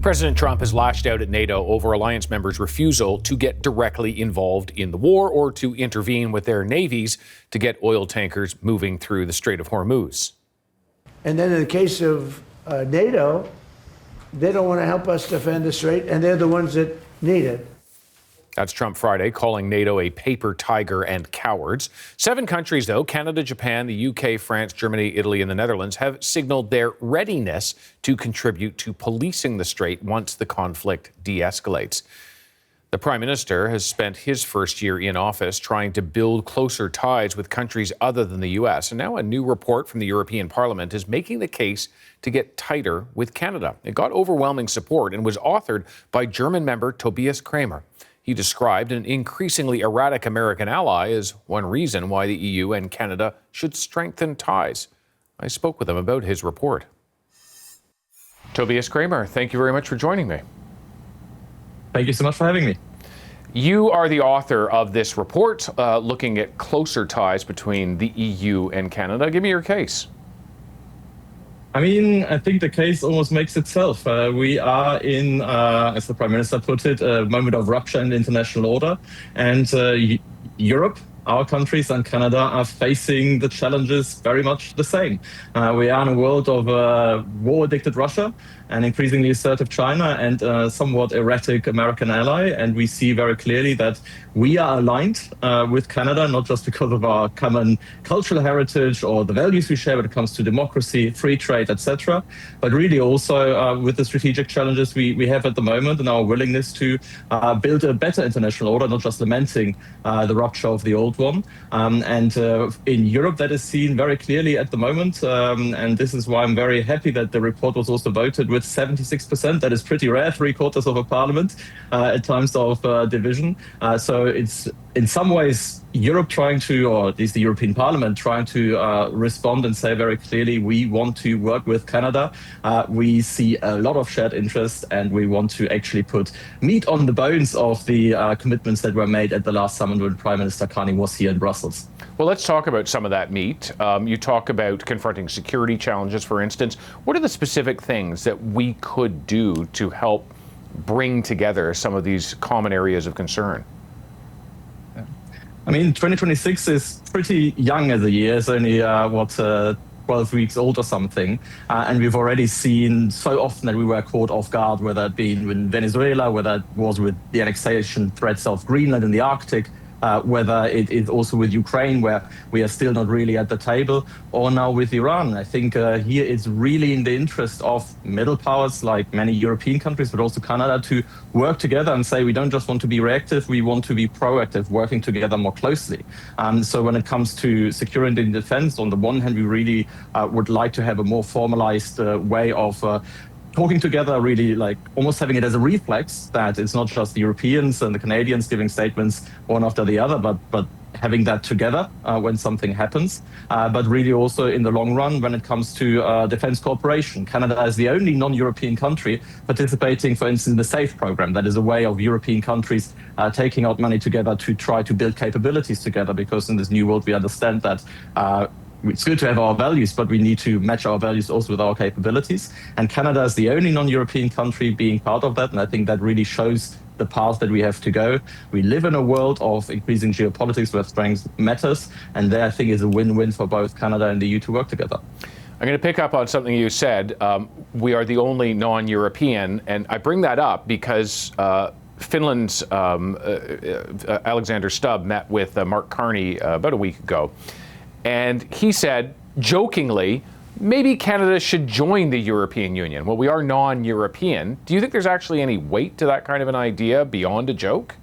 President Trump has lashed out at NATO over alliance members' refusal to get directly involved in the war or to intervene with their navies to get oil tankers moving through the Strait of Hormuz. And then in the case of NATO, they don't want to help us defend the strait, and they're the ones that need it. That's Trump Friday, calling NATO a paper tiger and cowards. 7 countries, though, Canada, Japan, the UK, France, Germany, Italy, and the Netherlands, have signaled their readiness to contribute to policing the strait once the conflict de-escalates. The Prime Minister has spent his first year in office trying to build closer ties with countries other than the U.S. And now a new report from the European Parliament is making the case to get tighter with Canada. It got overwhelming support and was authored by German member Tobias Cremer. He described an increasingly erratic American ally as one reason why the EU and Canada should strengthen ties. I spoke with him about his report. Tobias Cremer, thank you very much for joining me. Thank you so much for having me. You are the author of this report looking at closer ties between the EU and Canada. Give me your case. I mean, I think the case almost makes itself. We are in, as the Prime Minister put it, a moment of rupture in the international order. And Europe, our countries and Canada are facing the challenges very much the same. We are in a world of war-addicted Russia, an increasingly assertive China, and a somewhat erratic American ally. And we see very clearly that we are aligned with Canada, not just because of our common cultural heritage or the values we share when it comes to democracy, free trade, etc., but really also with the strategic challenges we have at the moment and our willingness to build a better international order, not just lamenting the rupture of the old one. In Europe, that is seen very clearly at the moment. And this is why I'm very happy that the report was also voted with 76%. That is pretty rare, 3/4 of a parliament at times of division. So it's in some ways Europe trying to, or at least the European Parliament trying to respond and say very clearly, we want to work with Canada. We see a lot of shared interest and we want to actually put meat on the bones of the commitments that were made at the last summit when Prime Minister Carney was here in Brussels. Well, let's talk about some of that meat. You talk about confronting security challenges, for instance. What are the specific things that we could do to help bring together some of these common areas of concern? I mean, 2026 is pretty young as a year. It's only, 12 weeks old or something. And we've already seen so often that we were caught off guard, whether it be in Venezuela, whether it was with the annexation threats of Greenland and the Arctic, whether it is also with Ukraine, where we are still not really at the table, or now with Iran. I think here it's really in the interest of middle powers like many European countries, but also Canada, to work together and say we don't just want to be reactive, we want to be proactive, working together more closely. So when it comes to security and defense, on the one hand, we really would like to have a more formalized way of talking together, really like almost having it as a reflex that it's not just the Europeans and the Canadians giving statements one after the other, but having that together when something happens. But really also in the long run, when it comes to defense cooperation, Canada is the only non-European country participating, for instance, in the SAFE program. That is a way of European countries taking out money together to try to build capabilities together, because in this new world, we understand that it's good to have our values, but we need to match our values also with our capabilities. And Canada is the only non-European country being part of that. And I think that really shows the path that we have to go. We live in a world of increasing geopolitics where strength matters. And there, I think, is a win-win for both Canada and the EU to work together. I'm going to pick up on something you said. We are the only non-European. And I bring that up because Finland's Alexander Stubb met with Mark Carney about a week ago. And he said, jokingly, maybe Canada should join the European Union. Well, we are non-European. Do you think there's actually any weight to that kind of an idea beyond a joke?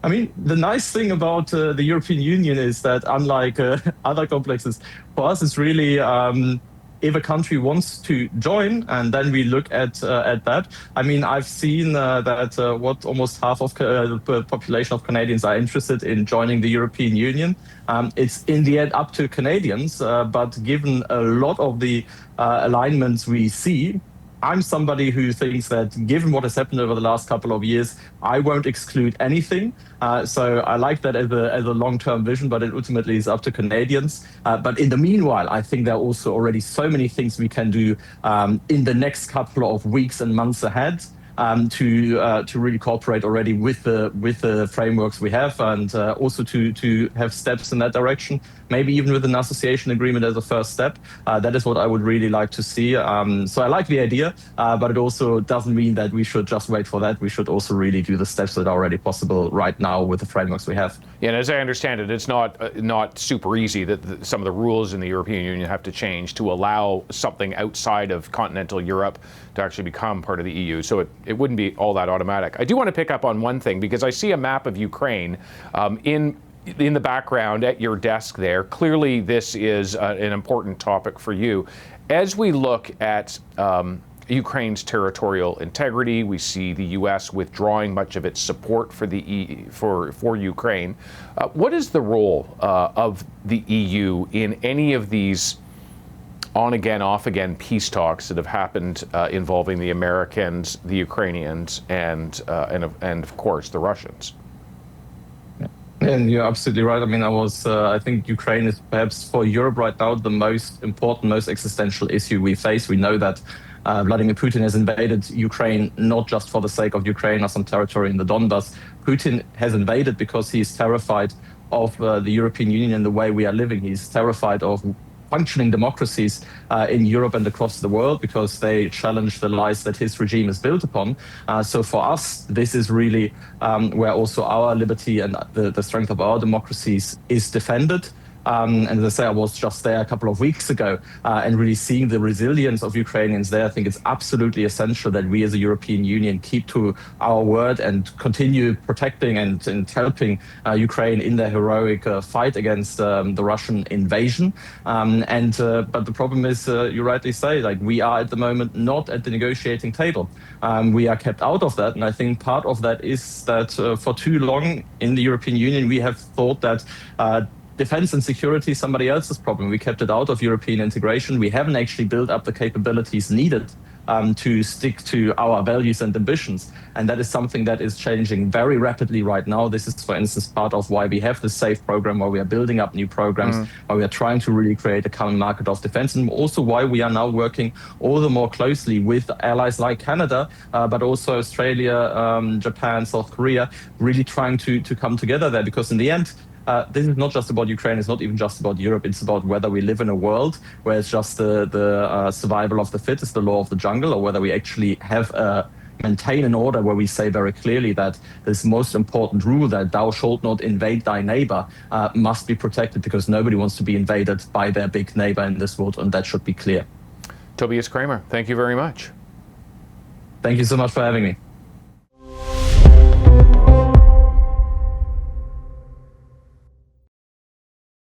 I mean, the nice thing about the European Union is that unlike other complexes, for us it's really if a country wants to join, and then we look at that. I mean, I've seen that almost half of the population of Canadians are interested in joining the European Union. It's in the end up to Canadians, but given a lot of the alignments we see, I'm somebody who thinks that given what has happened over the last couple of years, I won't exclude anything. So I like that as a long-term vision, but it ultimately is up to Canadians. But in the meanwhile, I think there are also already so many things we can do in the next couple of weeks and months ahead. To really cooperate already with the frameworks we have, and also to have steps in that direction. Maybe even with an association agreement as a first step. That is what I would really like to see. So I like the idea, but it also doesn't mean that we should just wait for that. We should also really do the steps that are already possible right now with the frameworks we have. Yeah, and as I understand it, it's not super easy that some of the rules in the European Union have to change to allow something outside of continental Europe to actually become part of the EU. So it wouldn't be all that automatic. I do want to pick up on one thing, because I see a map of Ukraine in the background at your desk there. Clearly, this is an important topic for you. As we look at Ukraine's territorial integrity, we see the U.S. withdrawing much of its support for Ukraine. What is the role of the EU in any of these on-again, off-again peace talks that have happened involving the Americans, the Ukrainians, and of course the Russians? And you're absolutely right. I mean, I think Ukraine is perhaps for Europe right now the most important, most existential issue we face. We know that Vladimir Putin has invaded Ukraine not just for the sake of Ukraine or some territory in the Donbass. Putin has invaded because he's terrified of the European Union and the way we are living. He's terrified of functioning democracies in Europe and across the world, because they challenge the lies that his regime is built upon. So for us, this is really where also our liberty and the strength of our democracies is defended. And as I say, I was just there a couple of weeks ago and really seeing the resilience of Ukrainians there. I think it's absolutely essential that we as a European Union keep to our word and continue protecting and helping Ukraine in their heroic fight against the Russian invasion. But the problem is, you rightly say, like, we are at the moment not at the negotiating table. We are kept out of that. And I think part of that is that for too long in the European Union, we have thought that defense and security is somebody else's problem. We kept it out of European integration. We haven't actually built up the capabilities needed to stick to our values and ambitions. And that is something that is changing very rapidly right now. This is, for instance, part of why we have the SAFE program, where we are building up new programs, why we are trying to really create a common market of defense, and also why we are now working all the more closely with allies like Canada, but also Australia, Japan, South Korea, really trying to come together there. Because in the end, this is not just about Ukraine, it's not even just about Europe, it's about whether we live in a world where it's just the survival of the fittest, the law of the jungle, or whether we actually have maintain an order where we say very clearly that this most important rule, that thou shalt not invade thy neighbor, must be protected, because nobody wants to be invaded by their big neighbor in this world, and that should be clear. Tobias Cremer, thank you very much. Thank you so much for having me.